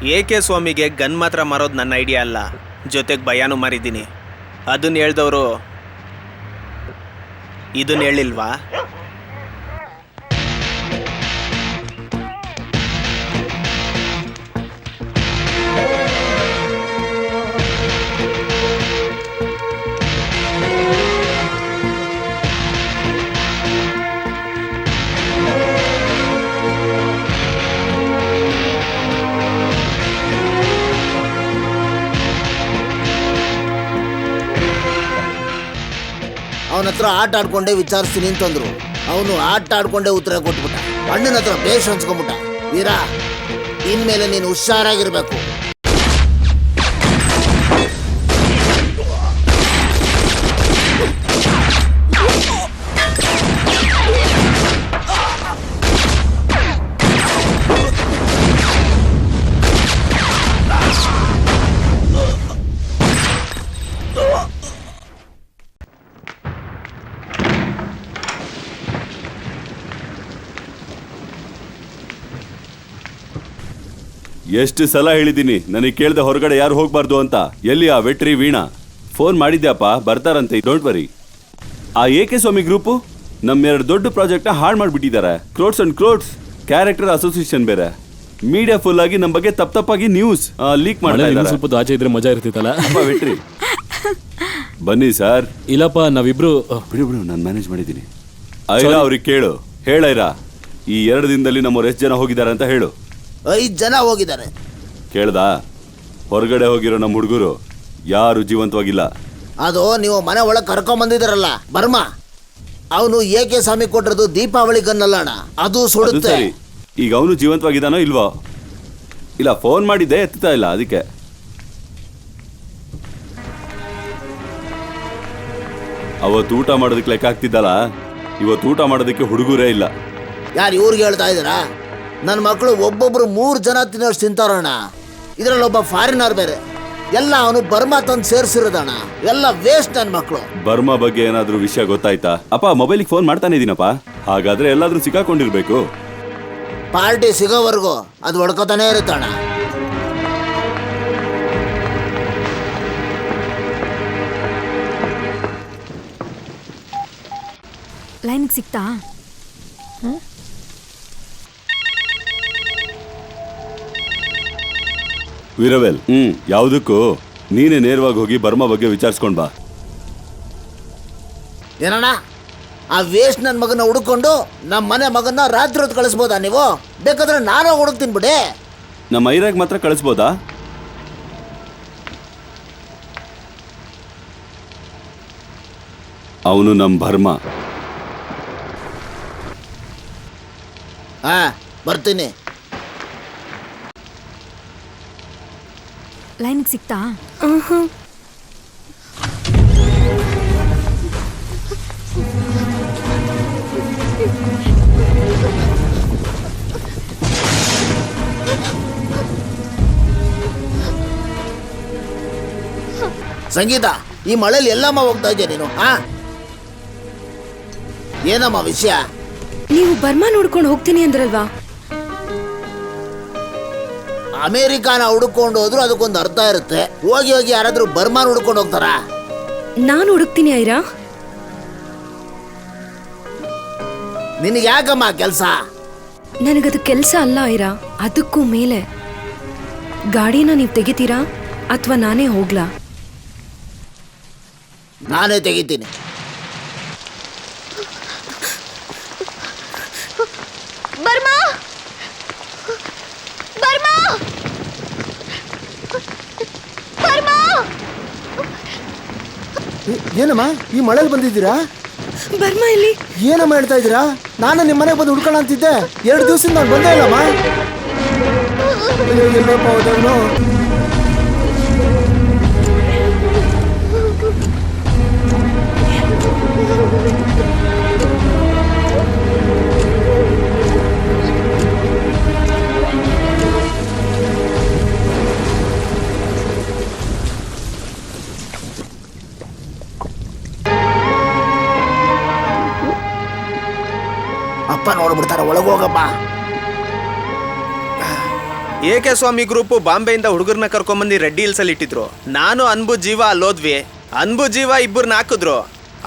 ಏಕೆ ಸ್ವಾಮಿಗೆ ಗನ್ ಮಾತ್ರ ಮಾರೋದು ನನ್ನ ಐಡಿಯಾ ಅಲ್ಲ, ಜೊತೆಗೆ ಭಯಾನು ಮಾರಿದ್ದೀನಿ. ಅದನ್ನ ಹೇಳ್ದವರು ಇದನ್ನ ಹೇಳಿಲ್ವಾ? ಅವನ ಹತ್ರ ಆಟ ಆಡ್ಕೊಂಡೇ ವಿಚಾರಿಸ್ತೀನಿ ಅಂತಂದ್ರು. ಅವನು ಆಟ ಆಡ್ಕೊಂಡೇ ಉತ್ತರ ಕೊಟ್ಬಿಟ್ಟ. ಅಣ್ಣನ ಹತ್ರ ಬೇಷ್ ಅನ್ಸ್ಕೊಂಬಿಟ್ಟ. ವೀರ, ಇನ್ಮೇಲೆ ನೀನು ಹುಷಾರಾಗಿರ್ಬೇಕು. ಎಷ್ಟು ಸಲ ಹೇಳಿದ್ದೀನಿ ನನಗೆ ಕೇಳ್ದೆ ಹೊರಗಡೆ ಯಾರು ಹೋಗ್ಬಾರ್ದು ಅಂತ. ಎಲ್ಲಿ ಆ ವೆಟ್ರಿ ವೀಣಾ? ಫೋನ್ ಮಾಡಿದ್ಯಪ್ಪ, ಬರ್ತಾರಂತೆ, ಡೋಂಟ್ ವರಿ. ಆ ಏಕೆ ಸ್ವಾಮಿ ಗ್ರೂಪು ನಮ್ಮೆರಡು ದೊಡ್ಡ ಪ್ರಾಜೆಕ್ಟ್ನ ಹಾಳು ಮಾಡಿಬಿಟ್ಟಿದ್ದಾರೆ. Crowds and crowds character association ಬೇರೆ. ಮೀಡಿಯಾ ಫುಲ್ ಆಗಿ ನಮ್ಮ ಬಗ್ಗೆ ತಪ್ಪಾಗಿ ನ್ಯೂಸ್ ಲೀಕ್ ಮಾಡ್ತಾ ಇದ್ದಾರೆ. ಸ್ವಲ್ಪ ಆಚೆ ಇದ್ರೆ ಮಜಾ ಇರ್ತಿತ್ತಲ್ಲ. ವೆಟ್ರಿ ಬನ್ನಿ ಸರ್. ಇಲ್ಲಪ್ಪ, ನಾವಿಬ್ರು ಬಿಡು ನಾನು ಮ್ಯಾನೇಜ್ ಮಾಡಿದ್ದೀನಿ. ಐರಾ ಅವ್ರಿಗೆ ಕೇಳು. ಹೇಳೈರಾ, ಈ 2 ದಿನದಲ್ಲಿ ನಮ್ಮವ್ರು ಎಷ್ಟು ಜನ ಹೋಗಿದ್ದಾರೆ ಅಂತ ಹೇಳು. 5 ಜನ ಹೋಗಿದ್ದಾರೆ. ಕೇಳ್ದಾ? ಹೊರಗಡೆ ಹೋಗಿರೋ ನಮ್ಮ ಹುಡುಗರು ಯಾರು ಜೀವಂತವಾಗಿಲ್ಲ. ಅದು ನೀವು ಮನೆ ಒಳಗೆ ಕರ್ಕೊಂಬಂದಿದಾರಲ್ಲ ಬರ್ಮಾ, ಅವನು ಏಕೆ ಸ್ವಾಮಿ ಕೊಟ್ಟಿರೋದು ದೀಪಾವಳಿ ಗನ್ನಲ್ಲ ಅಣ್ಣ, ಅದು ಸುಡುತ್ತೆ. ಸರಿ, ಈಗ ಅವನು ಜೀವಂತವಾಗಿದ್ದಾನೋ ಇಲ್ವೋ? ಇಲ್ಲ, ಫೋನ್ ಮಾಡಿದ್ದೆ ಎತ್ತಾ ಇಲ್ಲ, ಅದಕ್ಕೆ. ಅವತ್ತು ಊಟ ಮಾಡೋದಕ್ಕೆ ಲೆಕ್ಕ ಆಗ್ತಿದ್ದಲ್ಲ, ಇವತ್ತು ಊಟ ಮಾಡೋದಕ್ಕೆ ಹುಡುಗರೇ ಇಲ್ಲ. ಯಾರು ಇವ್ರಿಗೆ ಹೇಳ್ತಾ ಇದ್ದೀರಾ? ನನ್ನ ಮಕ್ಕಳು ಒಬ್ಬೊಬ್ರು 3 ಜನ ತಿನ್ನೋಷ್ಟು ತಿಂತಾರಣ್ಣ. ಇದರಲ್ಲಿ ಒಬ್ಬ ಫಾರಿನರ್ ಬೇರೆ. ಎಲ್ಲ ಅವನು ಬರ್ಮಾ ತಂದು ಸೇರಿಸಿರೋದಣ್ಣ. ಎಲ್ಲ ವೇಸ್ಟ್ ನನ್ನ ಮಕ್ಕಳು. ಬರ್ಮಾ ಬಗ್ಗೆ ಏನಾದ್ರೂ ವಿಷಯ ಗೊತ್ತಾಯ್ತಾ? ಅಪ್ಪ, ಮೊಬೈಲಿಗೆ ಫೋನ್ ಮಾಡ್ತಾನೆ ಇದೀನಪ್ಪ. ಹಾಗಾದ್ರೆ ಎಲ್ಲಾದ್ರೂ ಸಿಕ್ಕಾಕೊಂಡಿರ್ಬೇಕು. ಪಾರ್ಟಿ ಸಿಗೋವರೆಗೂ ಅದು ಹೊಡ್ಕೋತಾನೆ ಇರುತ್ತಣ್ಣ. ಲೈನ್ ಸಿಕ್ತಾ? ವೀರವೇಲ್, ಯಾವುದಕ್ಕೂ ನೀನೇ ನೇರವಾಗಿ ಹೋಗಿ ಬರ್ಮಾ ಬಗ್ಗೆ ವಿಚಾರಿಸ್ಕೊಂಡ್ ಬಾ. ಏನಣ್ಣ, ಆ ವೇಸ್ಟ್ ನನ್ನ ಮಗನ ಹುಡುಕೊಂಡು ನಮ್ಮ ಮನೆ ಮಗನ ರಾತ್ರಿ ಹೊತ್ತು ಕಳಿಸ್ಬೋದಾ ನೀವು? ಬೇಕಾದ್ರೆ ನಾನು ಹುಡುಕ್ತೀನಿ ಬಿಡಿ. ನಮ್ಮ ಐರಾಗ್ ಮಾತ್ರ ಕಳಿಸ್ಬೋದಾ? ಅವನು ನಮ್ಮ ಬರ್ಮಾ. ಬರ್ತೀನಿ. ಲೈನ್ ಸಿಕ್ತಾ? ಸಂಗೀತ, ಈ ಮಳೆಯಲ್ಲಿ ಎಲ್ಲಮ್ಮ ಹೋಗ್ತಾ ಇದ್ಯಾ ನೀನು? ಏನಮ್ಮ ವಿಷಯ? ನೀವು ಬರ್ಮಾ ನೋಡ್ಕೊಂಡು ಹೋಗ್ತೀನಿ ಅಂದ್ರಲ್ವಾ? ಅಮೇರಿಕಾನ ಹುಡುಕೊಂಡು ಹೋದ್ರು ಅದಕ್ಕೊಂದು ಅರ್ಥ ಇರುತ್ತೆ. ಹೋಗಿ ಹೋಗಿ ಯಾರಾದ್ರೂ ಬರ್ಮಾನ್ ಹುಡ್ಕೊಂಡು ಹೋಗ್ತಾರ? ನಾನು ಹುಡುಕ್ತೀನಿ ಐರಾ. ನಿನಗೆ ಯಾಕಮ್ಮ ಕೆಲಸ? ನನಗದು ಕೆಲಸ ಅಲ್ಲ ಐರಾ, ಅದಕ್ಕೂ ಮೇಲೆ. ಗಾಡಿನ ನೀವು ತೆಗಿತೀರಾ ಅಥವಾ ನಾನೇ ಹೋಗ್ಲಾ? ನಾನೇ ತೆಗಿತೀನಿ. Burma, Burma, Burma. ಏನಮ್ಮ ಈ ಮಳೆಯಲ್ಲಿ ಬಂದಿದ್ದೀರಾ? ಬರ್ಮಾ ಇಲ್ಲಿ. ಏನಮ್ಮ ಹೇಳ್ತಾ ಇದ್ದೀರಾ? ನಾನು ನಿಮ್ಮ ಮನೆಗೆ ಬಂದು ಹುಡ್ಕೋಣ ಅಂತಿದ್ದೆ. 2 ದಿವಸದಿಂದ ನಾನು ಬಂದೇ ಇಲ್ಲಮ್ಮ. ಎಲ್ಲಪ್ಪ ಹೋದವನು? ಅಪ್ಪ ನೋಡ್ಬಿಡ್ತಾರ, ಒಳಗೋಗಪ್ಪ. ಏಕೆ ಸ್ವಾಮಿ ಗ್ರೂಪ್ ಬಾಂಬೆಯಿಂದ ಹುಡುಗರನ್ನ ಕರ್ಕೊಂಬಂದು ರೆಡ್ಡಿ ಹಿಲ್ಸಲ್ಲಿ ಇಟ್ಟಿದ್ರು. ನಾನು ಅನ್ಬು ಜೀವ ಅಲ್ಲೋದ್ವಿ. ಅನ್ಬು ಜೀವ ಇಬ್ಬರನ್ನ ಹಾಕಿದ್ರು.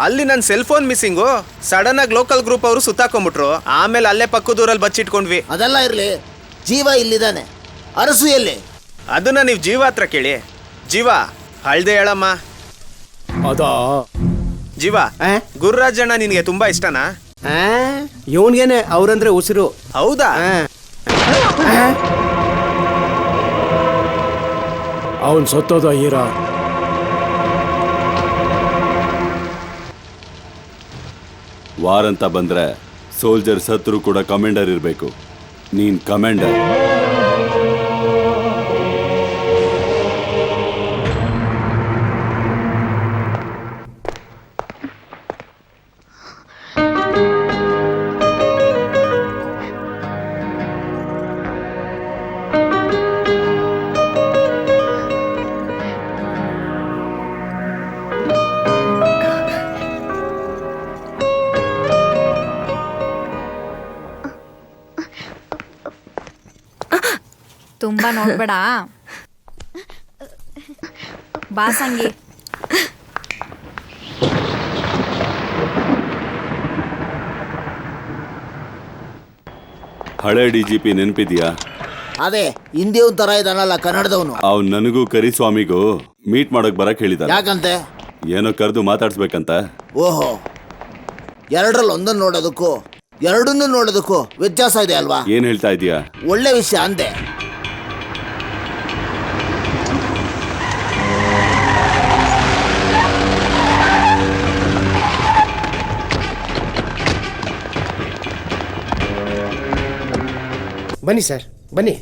ಅಲ್ಲಿ ನನ್ನ ಸೆಲ್ ಫೋನ್ ಮಿಸ್ಸಿಂಗು. ಸಡನ್ ಆಗಿ ಲೋಕಲ್ ಗ್ರೂಪ್ ಅವರು ಸುತ್ತಾಕೊಂಡ್ಬಿಟ್ರು. ಆಮೇಲೆ ಅಲ್ಲೇ ಪಕ್ಕದೂರಲ್ಲಿ ಬಚ್ಚಿಟ್ಕೊಂಡ್ವಿ. ಅದೆಲ್ಲ ಇರ್ಲಿ, ಜೀವ ಇಲ್ಲಿದ್ದಾನೆ, ಅರಸು ಎಲ್ಲಿ? ಅದನ್ನ ನೀವು ಜೀವ ಹತ್ರ ಕೇಳಿ. ಜೀವ ಹಳ್ದೆ ಹೇಳಮ್ಮ. ಅದಾ ಜೀವ, ಗುರುರಾಜಣ್ಣ ನಿನಗೆ ತುಂಬಾ ಇಷ್ಟನಾ? ಇವನ್ಗೇನೆ ಅವ್ರಂದ್ರೆ ಉಸಿರು. ಹೌದಾ? ಅವನ್ ಸತ್ತೋದ ಹೀರ. ವಾರ್ ಅಂತ ಬಂದ್ರೆ ಸೋಲ್ಜರ್ ಸತ್ರು ಕೂಡ ಕಮಾಂಡರ್ ಇರಬೇಕು. ನೀನ್ ಕಮಾಂಡರ್. ತುಂಬಾ ನೋಡ್ಬೇಡ. ಬಾ ಸಂಗಿ. ಹಳೆ DGP ನೆನ್ಪಿದ್ಯಾ? ಅದೇ ಹಿಂದಿಯವನ್ ತರ ಇದಾನಲ್ಲ ಕನ್ನಡದವನು. ಅವ್ನು ನನಗೂ ಕರಿಸ್ವಾಮಿಗೂ ಮೀಟ್ ಮಾಡಕ್ ಬರಕ್ ಹೇಳಿದ. ಯಾಕಂತೆ? ಏನೋ ಕರೆದು ಮಾತಾಡ್ಸ್ಬೇಕಂತ. ಓಹೋ, ಎರಡರಲ್ಲಿ ಒಂದನ್ನು ನೋಡೋದಕ್ಕೂ ಎರಡನ್ನೂ ನೋಡೋದಕ್ಕೂ ವ್ಯತ್ಯಾಸ ಇದೆ ಅಲ್ವಾ? ಏನ್ ಹೇಳ್ತಾ ಇದೀಯಾ? ಒಳ್ಳೆ ವಿಷಯ ಅಂದೆ. ಬನ್ನಿ ಸರ್, ಬನ್ನಿ.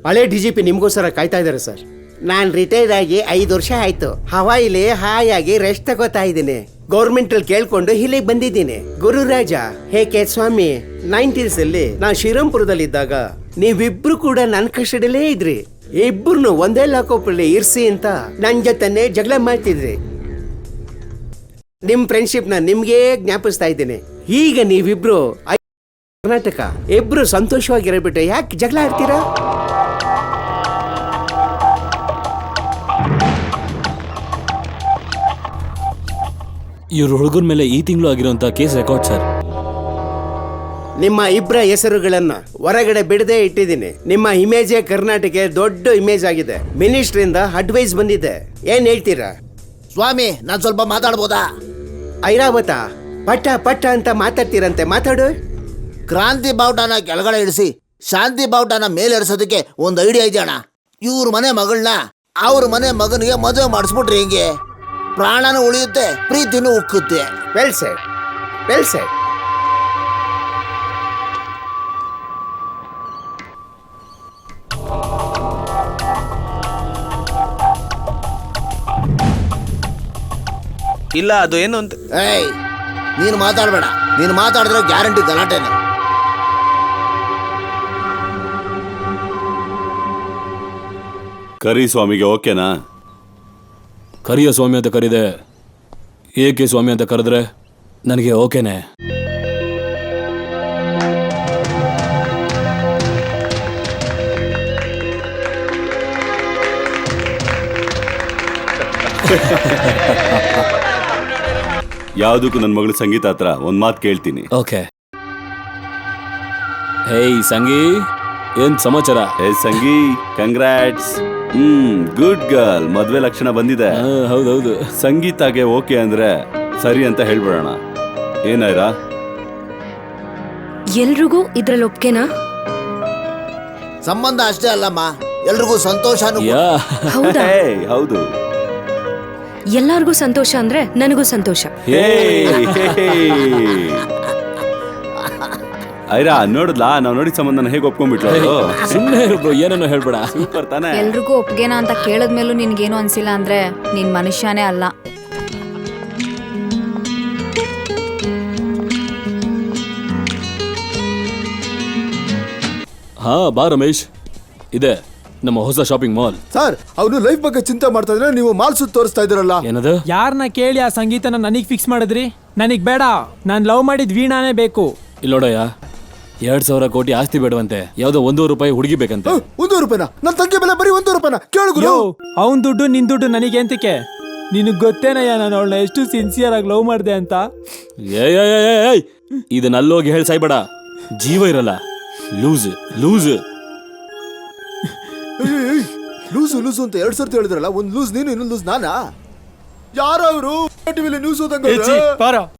ಹಳೆ DGP ನಿಮ್ಗೋಸ್ಕರ ಕಾಯ್ತಾ ಇದ್ದಾರೆ ಸರ್. ನಾನು ರಿಟೈರ್ಡ್ ಆಗಿ 5 ವರ್ಷ ಆಯ್ತು. ಹವಾಯಿಲಿ ಹಾಯಾಗಿ ರೆಸ್ಟ್ ತಗೋತಾ ಇದ್ದೀನಿ. ಗೌರ್ಮೆಂಟ್ ಅಲ್ಲಿ ಕೇಳ್ಕೊಂಡು ಇಲ್ಲಿಗೆ ಬಂದಿದ್ದೀನಿ. ಗುರುರಾಜ ಹೇಕೆ ಸ್ವಾಮಿ 90s ಅಲ್ಲಿ ನಾನು ಶ್ರೀರಾಮ್ಪುರದಲ್ಲಿದ್ದಾಗ ನೀವಿಬ್ರು ಕೂಡ ನನ್ನ ಕಸ್ಟಡಿಯಲ್ಲೇ ಇದ್ರಿ. ಇಬ್ಬರನ್ನು ಒಂದೇ ಲಾಕಪ್ಪಲ್ಲಿ ಇರ್ಸಿ ಅಂತ ನನ್ನ ಜೊತೆನೆ ಜಗಳ ಮಾಡ್ತಿದ್ರಿ. ನಿಮ್ ಫ್ರೆಂಡ್ಶಿಪ್ ನ ನಿಮ್ಗೆ ಜ್ಞಾಪಿಸ್ತಾ ಇದ್ದೀನಿ. ಈಗ ನೀವಿಬ್ರು ಕರ್ನಾಟಕ ಇಬ್ರು ಸಂತೋಷವಾಗಿರಬಿಟ್ಟು ಯಾಕೆ ಜಗಳ ಆಡ್ತೀರಾ? ಇವ್ರ ಹುಡುಗರ ಮೇಲೆ ಈ ತಿಂಗಳು ಆಗಿರುವಂತ ಕೇಸ್ ರೆಕಾರ್ಡ್ ಸರ್. ನಿಮ್ಮ ಇಬ್ಬರ ಹೆಸರುಗಳನ್ನ ಹೊರಗಡೆ ಬಿಡದೆ ಇಟ್ಟಿದ್ದೀನಿ. ನಿಮ್ಮ ಇಮೇಜೇ ಕರ್ನಾಟಕ ದೊಡ್ಡ ಇಮೇಜ್ ಆಗಿದೆ. ಮಿನಿಸ್ಟ್ರಿಂದ ಅಡ್ವೈಸ್ ಬಂದಿದೆ. ಏನ್ ಹೇಳ್ತೀರಾ? ಸ್ವಾಮಿ, ನಾನು ಸ್ವಲ್ಪ ಮಾತಾಡ್ಬೋದಾ? ಐರಾವತ ಪಟ್ಟ ಪಟ್ಟ ಅಂತ ಮಾತಾಡ್ತೀರಂತೆ, ಮಾತಾಡು. ಕ್ರಾಂತಿ ಬಾವುಟನ ಕೆಳಗಡೆ ಇಳಿಸಿ ಶಾಂತಿ ಬಾವುಟನ ಮೇಲೆ ಇರಿಸೋದಕ್ಕೆ ಒಂದು ಐಡಿಯಾ ಇದೆಯಣ್ಣ. ಇವ್ರ ಮನೆ ಮಗಳನ್ನ ಅವ್ರ ಮನೆ ಮಗನಿಗೆ ಮದುವೆ ಮಾಡಿಸ್ಬಿಟ್ರಿ ಹಿಂಗೆ ಪ್ರಾಣನೂ ಉಳಿಯುತ್ತೆ, ಪ್ರೀತಿನೂ ಉಕ್ಕುತ್ತೆ. Well said, well said. ಇಲ್ಲ, ಅದು ಏನು ಅಂತ. ಏಯ್, ನೀನು ಮಾತಾಡಬೇಡ. ನೀನು ಮಾತಾಡಿದ್ರೆ ಗ್ಯಾರಂಟಿ ಗಲಾಟೆನೆ. ಕರಿಸ್ವಾಮಿಗೆ ಓಕೆನಾ? ಕರಿಯ ಸ್ವಾಮಿ ಅಂತ ಕರೀದೆ, ಏಕೆ ಸ್ವಾಮಿ ಅಂತ ಕರೆದ್ರೆ ನನಗೆ ಓಕೆನೆ. ಯಾವುದಕ್ಕೂ ನನ್ನ ಮಗಳು ಸಂಗೀತ ಹತ್ರ ಒಂದ್ ಮಾತು ಕೇಳ್ತೀನಿ. ಓಕೆ. ಹೇಯ್ ಸಂಗಿ, ಏನ್ ಸಮಾಚಾರ? ಏ ಸಂಗಿ, ಕಂಗ್ರಾಟ್ಸ್. Good girl. ಮದ್ವೆ ಲಕ್ಷಣ ಬಂದಿದೆ. ಹೌದೌದು. ಸಂಗೀತಾಗೆ ಓಕೆ ಅಂದ್ರೆ ಸರಿ ಅಂತ ಹೇಳ್ಬಿಡೋಣ. ಏನಾಯ್ರಾ? ಎಲ್ರಿಗೂ ಇದ್ರಲ್ಲಿ ಒಪ್ಕೆನಾ? ಸಂಬಂಧ ಅಷ್ಟೇ ಅಲ್ಲಮ್ಮ, ಎಲ್ರಿಗೂ ಸಂತೋಷನೂ. ಹೌದಾ? ಹೌದು. ಎಲ್ಲಾರ್ಗೂ ಸಂತೋಷ ಅಂದ್ರೆ ನನಗೂ ಸಂತೋಷ. ಐರಾ, ನೋಡಿದ್ಲಾ ನಾವ್ ನೋಡಿದ ಸಂಬಂಧನ ಹೇಗೆ ಒಪ್ಕೊಂಡ್ಬಿಟ್ಲು? ಸುಮ್ಮನೆ ಏನನ್ನೋ ಹೇಳ್ಬೇಡ. ಸೂಪರ್ ತಾನೆ? ಎಲ್ರಿಗೂ ಒಪ್ಗೆನಾ ಅಂತ ಕೇಳದ್ಮೇಲೂ ನಿನ್ಗೇನು ಅನ್ಸಿಲ್ಲ ಅಂದ್ರೆ ನೀನ್ ಮನುಷ್ಯನೇ ಅಲ್ಲ. ಹಾ, ಬಾ ರಮೇಶ್. ಇದೆ ನಮ್ಮ ಹೊಸ ಶಾಪಿಂಗ್ ಮಾಲ್. ಸರ್, ಅವನು ಲೈಫ್ ಬಗ್ಗೆ ಚಿಂತೆ ಮಾಡ್ತಾ ಇದ್ರೆ ನೀವು ಮಾಲ್ ಸುತ್ತ ತೋರಿಸ್ತಾ ಇದ್ರಲ್ಲ. ಏನದು? ಯಾರನ್ನ ಕೇಳಿ ಆ ಸಂಗೀತನ ನನಗ್ ಫಿಕ್ಸ್ ಮಾಡಿದ್ರಿ? ನನಗ್ ಬೇಡ, ನಾನು ಲವ್ ಮಾಡಿದ್ ವೀಣಾನೇ ಬೇಕು. ಇಲ್ಲೋಡಯ್ಯ, 2,000 ಕೋಟಿ ಆಸ್ತಿ ಬೇಡವಂತೆ, ಯಾವ್ದೋ 100 ರೂಪಾಯಿ ಹುಡುಗಿ ಬೇಕಂತೆ. 100 ರೂಪಾಯಿನ ನನ್ನ ತಂಗಿ ಬೆಲೆ ಬರೀ 100 ರೂಪಾಯಿನ ಕೇಳು ಗುರು. ಅವನ್ ದುಡ್ಡು ನಿನ್ ದುಡ್ಡು ನನಗೆ ಎಂತಕ್ಕೆ? ನಿನಗ್ ಗೊತ್ತೇನಯ್ಯ ನಾನು ಅವಳನ್ನ ಎಷ್ಟು ಸಿನ್ಸಿಯರ್ ಆಗಿ ಲವ್ ಮಾಡಿದೆ ಅಂತ. ಏಯ್ ಇದನ್ನಲ್ಲೋಗಿ ಹೇಳಿ ಸಾಯ್ಬೇಡ, ಜೀವ ಇರಲ್ಲ. ಲೂಸ್ ಲೂಸ್ ಲೂಸು ಲೂಸು ಅಂತ 2 ಸರ್ತಿ ಹೇಳಿದ್ರಲ್ಲ, ಒಂದು ಲೂಸ್ ನೀನು ಇನ್ನೊಂದು ಲೂಸ್ ನಾನಾ? ಯಾರವರು ಟಿವಿಲಿ ನ್ಯೂಸ್ ಓದಂಗ? ಬಾರ